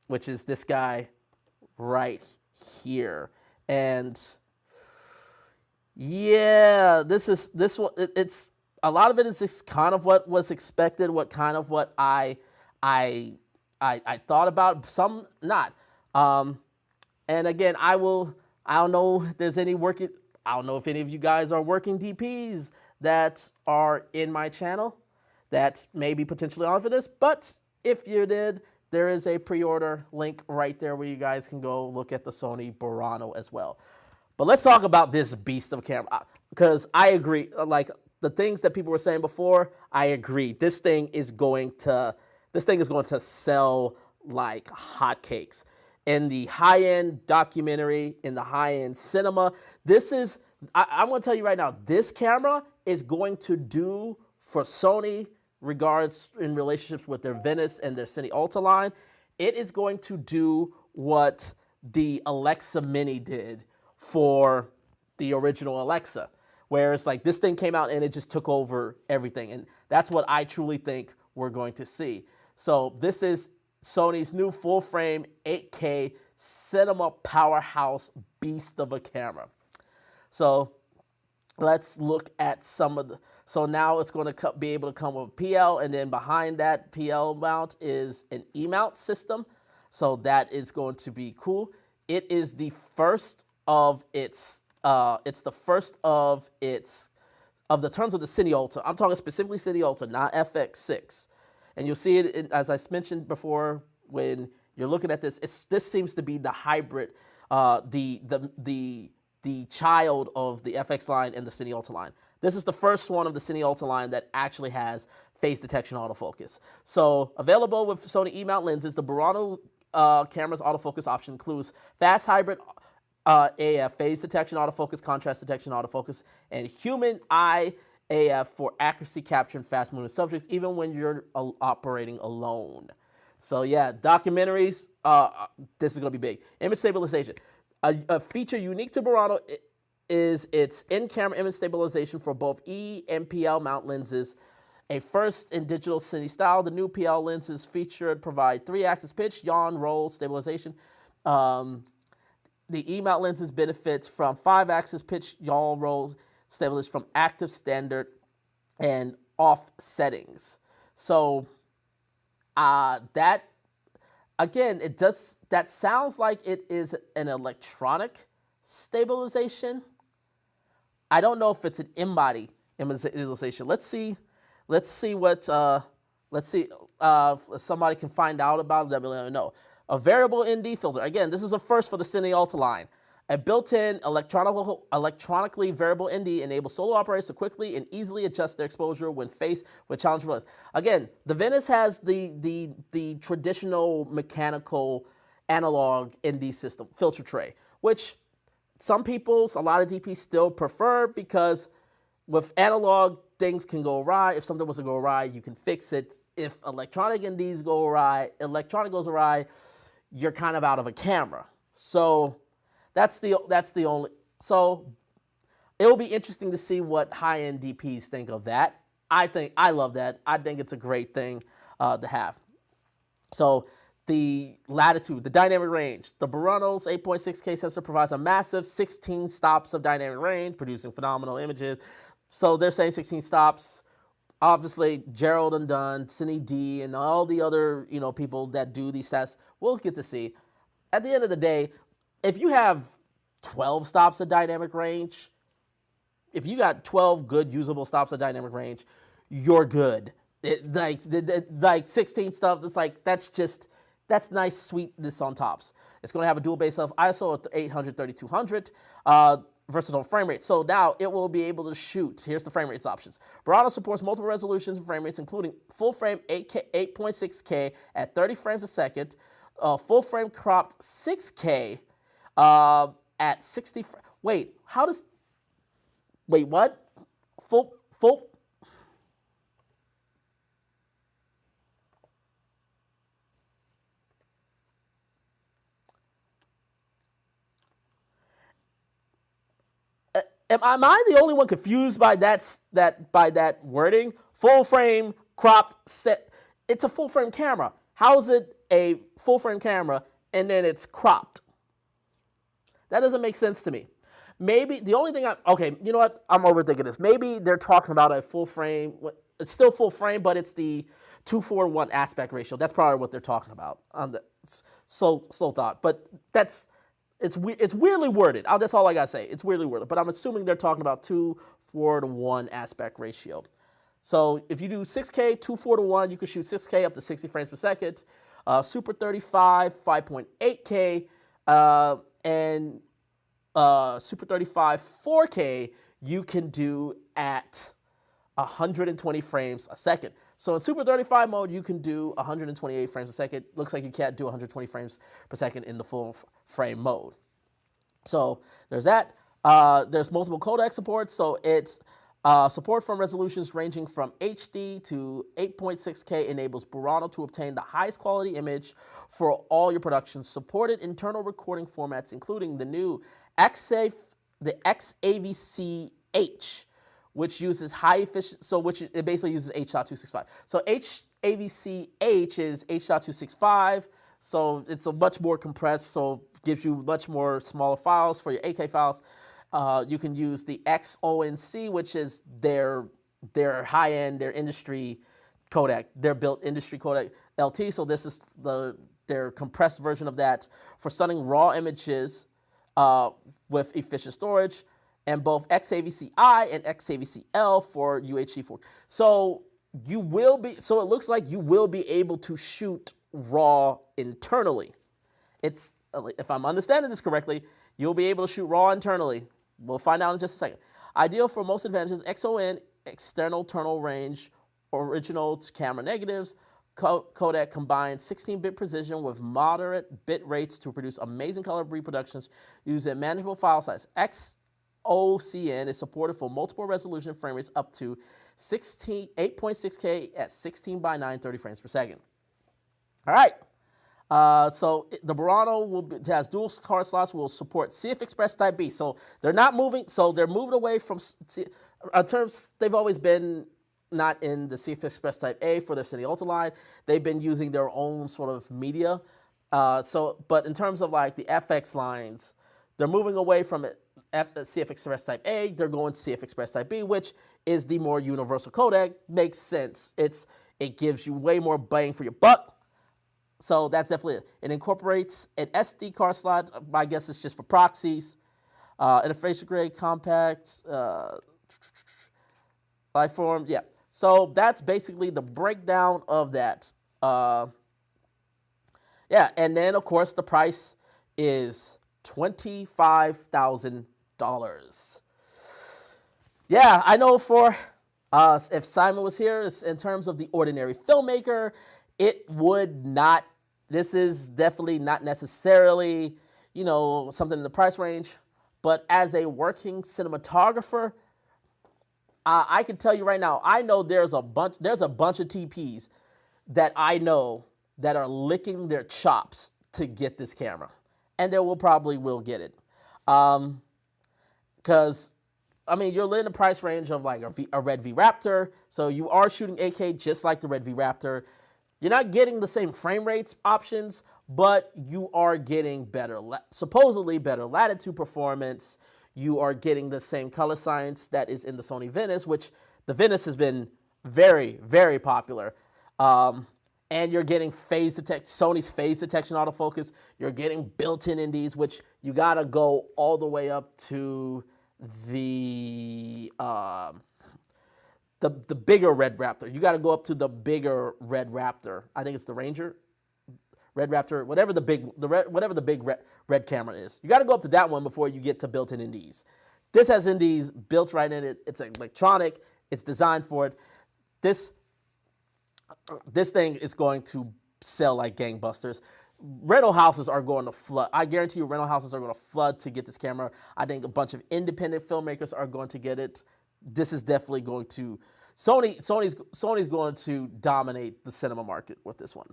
which is this guy right here. And yeah, this one. It's a lot of it is just kind of what was expected, what kind of what I thought about. Some not. And again, I don't know if there's any working. I don't know if any of you guys are working DPs that are in my channel that may be potentially on for this. But if you did, there is a pre-order link right there where you guys can go look at the Sony Burano as well. But let's talk about this beast of a camera, because I agree. Like the things that people were saying before, I agree. This thing is going to sell like hotcakes. In the high-end documentary, in the high-end cinema, I'm going to tell you right now, this camera is going to do for Sony regards in relationships with their Venice and their CineAlta line. It is going to do what the Alexa Mini did for the original Alexa, where it's like this thing came out and it just took over everything. And that's what I truly think we're going to see. So this is Sony's new full-frame 8K cinema powerhouse beast of a camera. So let's look at some of the, so now it's going to be able to come with a PL, and then behind that PL mount is an E-mount system. So that is going to be cool. It is the first of its, of the terms of the CineAlta. I'm talking specifically CineAlta, not FX6. And you'll see it, as I mentioned before, when you're looking at this, this seems to be the hybrid, the child of the FX line and the CineAlta line. This is the first one of the CineAlta line that actually has face detection autofocus. So available with Sony E-mount lenses, the Burano camera's autofocus option includes fast hybrid AF, phase detection autofocus, contrast detection autofocus, and human eye AF for accuracy capture and fast moving subjects, even when you're operating alone. So yeah, documentaries, this is going to be big. Image stabilization. A feature unique to Burano is its in-camera image stabilization for both E and PL mount lenses. A first in digital cine style, the new PL lenses featured provide 3-axis pitch, yaw, roll stabilization. The E-mount lenses benefits from 5-axis pitch, yaw, roll stabilization from active, standard, and off settings. So that, again, that sounds like it is an electronic stabilization. I don't know if it's an in-body stabilization. Let's see what, if somebody can find out about it, let me know. A variable ND filter. Again, this is a first for the CineAlta line. A built-in electronically variable ND enables solo operators to quickly and easily adjust their exposure when faced with challenging runs. Again, the Venice has the traditional mechanical analog ND system, filter tray, which some people, a lot of DPs still prefer, because with analog, things can go awry. If something was to go awry, you can fix it. If electronic NDs go awry, electronic goes awry, you're kind of out of a camera. So that's the only. So it will be interesting to see what high-end DPs think of that. I love that. I think it's a great thing to have. So the latitude, the dynamic range. The Burano's 8.6K sensor provides a massive 16 stops of dynamic range, producing phenomenal images. So they're saying 16 stops. Obviously, Gerald and Dunn, Cine D, and all the other people that do these tests, we'll get to see. At the end of the day, if you have 12 stops of dynamic range, if you got 12 good usable stops of dynamic range, you're good. Like 16 stuff, it's like that's nice sweetness on tops. It's going to have a dual base of ISO at 800, 3200, versatile frame rate. So now it will be able to shoot. Here's the frame rates options. Burano supports multiple resolutions and frame rates, including full frame 8.6K at 30 frames a second, full frame cropped 6K at 60. Wait, what? Full. Am I the only one confused by that wording? Full frame cropped set. It's a full frame camera. How is it a full frame camera and then it's cropped? That doesn't make sense to me. Maybe the only thing okay, you know what? I'm overthinking this. Maybe they're talking about a full frame. It's still full frame, but it's the 2:1 aspect ratio. That's probably what they're talking about. Slow thought, but it's weirdly worded. That's all I gotta say. It's weirdly worded, but I'm assuming they're talking about 2:1 aspect ratio. So if you do 6K, 2:1, you can shoot 6K up to 60 frames per second. Super 35, 5.8K, and Super 35 4K you can do at 120 frames a second. So in Super 35 mode, you can do 128 frames a second. Looks like you can't do 120 frames per second in the full frame mode. So there's that. There's multiple codec support. So it's support from resolutions ranging from HD to 8.6K enables Burano to obtain the highest quality image for all your productions. Supported internal recording formats, including the new XAVC-H, which uses high efficient, which it basically uses H.265. So AVC-H is H.265, so it's a much more compressed, so gives you much more smaller files for your 8K files. You can use the XONC, which is their high-end, their industry codec, their built industry codec LT. So this is their compressed version of that for stunning raw images with efficient storage, and both XAVC-I and XAVC-L for UHD4. So it looks like you will be able to shoot raw internally. If I'm understanding this correctly, you'll be able to shoot raw internally. We'll find out in just a second. Ideal for most advantages: XON, external internal range, original camera negatives. Codec combines 16-bit precision with moderate bit rates to produce amazing color reproductions using manageable file size. XOCN is supported for multiple resolution frame rates up to 8.6K at 16:9, 30 frames per second. All right. So the Burano has dual card slots, will support CF Express Type B. So they're not moving. So they're moving away from terms. They've always been not in the CF Express Type A for their CineAlta line. They've been using their own sort of media. But in terms of like the FX lines, they're moving away from CF Express Type A. They're going to CF Express Type B, which is the more universal codec. Makes sense. It gives you way more bang for your buck. So that's definitely it. It incorporates an SD card slot. My guess it's just for proxies. Interface grade, compact, Lifeform. Yeah. So that's basically the breakdown of that. Yeah. And then, of course, the price is $25,000. Yeah, I know if Simon was here, in terms of the ordinary filmmaker, it would not, this is definitely not necessarily, something in the price range. But as a working cinematographer, I can tell you right now, I know there's a bunch of TPs that I know that are licking their chops to get this camera. And they probably will get it. Because, you're in the price range of like a Red V Raptor. So you are shooting 8K just like the Red V Raptor. You're not getting the same frame rates options, but you are getting supposedly better latitude performance. You are getting the same color science that is in the Sony Venice, which the Venice has been very, very popular. And you're getting Sony's phase detection autofocus. You're getting built-in NDs, which you gotta go all the way up to the bigger Red Raptor. You gotta go up to the bigger Red Raptor. I think it's the Ranger, Red Raptor, whatever the big red camera is. You gotta go up to that one before you get to built-in NDs. This has NDs built right in it. It's electronic. It's designed for it. This thing is going to sell like gangbusters. Rental houses are going to flood. I guarantee you rental houses are going to flood to get this camera. I think a bunch of independent filmmakers are going to get it. This is definitely going to, Sony's going to dominate the cinema market with this one.